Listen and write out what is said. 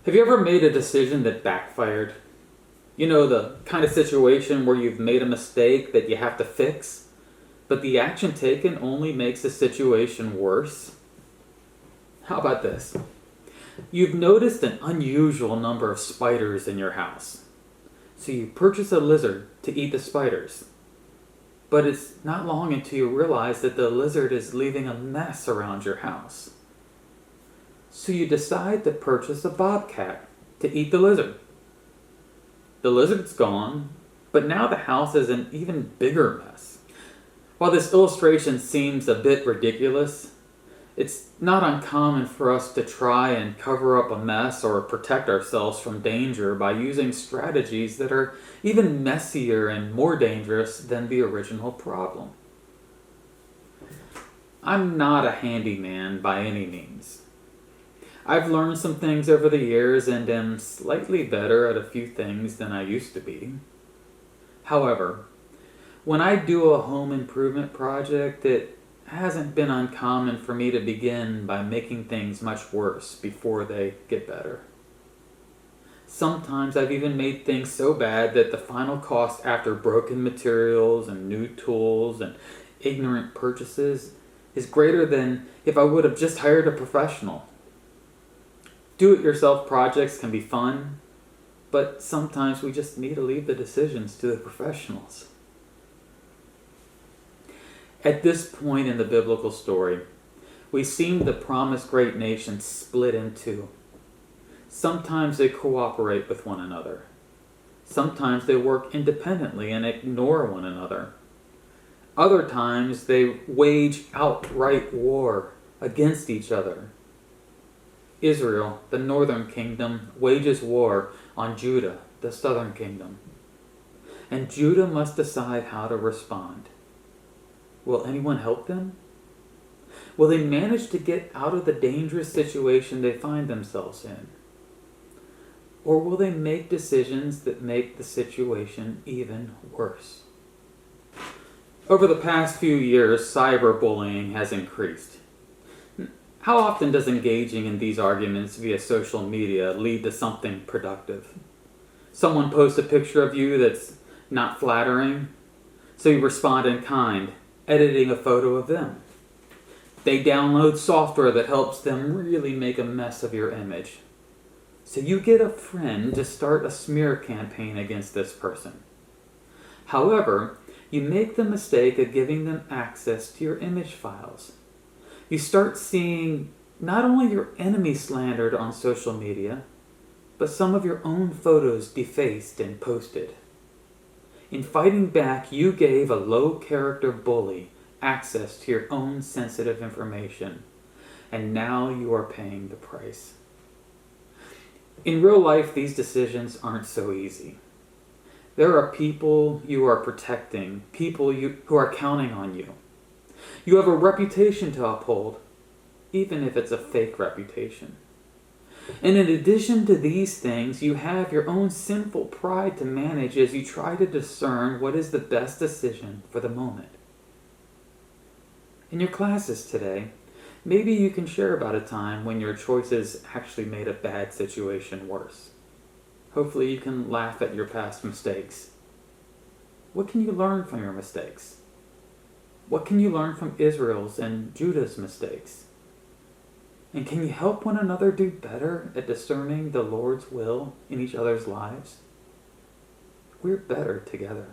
Have you ever made a decision that backfired? You know, the kind of situation where you've made a mistake that you have to fix, but the action taken only makes the situation worse? How about this? You've noticed an unusual number of spiders in your house. So you purchase a lizard to eat the spiders. But it's not long until you realize that the lizard is leaving a mess around your house. So you decide to purchase a bobcat to eat the lizard. The lizard's gone, but now the house is an even bigger mess. While this illustration seems a bit ridiculous, it's not uncommon for us to try and cover up a mess or protect ourselves from danger by using strategies that are even messier and more dangerous than the original problem. I'm not a handyman by any means. I've learned some things over the years and am slightly better at a few things than I used to be. However, when I do a home improvement project, it hasn't been uncommon for me to begin by making things much worse before they get better. Sometimes I've even made things so bad that the final cost after broken materials and new tools and ignorant purchases is greater than if I would have just hired a professional. Do-it-yourself projects can be fun, but sometimes we just need to leave the decisions to the professionals. At this point in the biblical story, we see the promised great nation split in two. Sometimes they cooperate with one another. Sometimes they work independently and ignore one another. Other times they wage outright war against each other. Israel, the northern kingdom, wages war on Judah, the southern kingdom. And Judah must decide how to respond. Will anyone help them? Will they manage to get out of the dangerous situation they find themselves in? Or will they make decisions that make the situation even worse? Over the past few years, cyberbullying has increased. How often does engaging in these arguments via social media lead to something productive? Someone posts a picture of you that's not flattering, so you respond in kind, editing a photo of them. They download software that helps them really make a mess of your image. So you get a friend to start a smear campaign against this person. However, you make the mistake of giving them access to your image files. You start seeing not only your enemy slandered on social media, but some of your own photos defaced and posted. In fighting back, you gave a low-character bully access to your own sensitive information, and now you are paying the price. In real life, these decisions aren't so easy. There are people you are protecting, people who are counting on you. You have a reputation to uphold, even if it's a fake reputation. And in addition to these things, you have your own sinful pride to manage as you try to discern what is the best decision for the moment. In your classes today, maybe you can share about a time when your choices actually made a bad situation worse. Hopefully you can laugh at your past mistakes. What can you learn from your mistakes? What can you learn from Israel's and Judah's mistakes? And can you help one another do better at discerning the Lord's will in each other's lives? We're better together.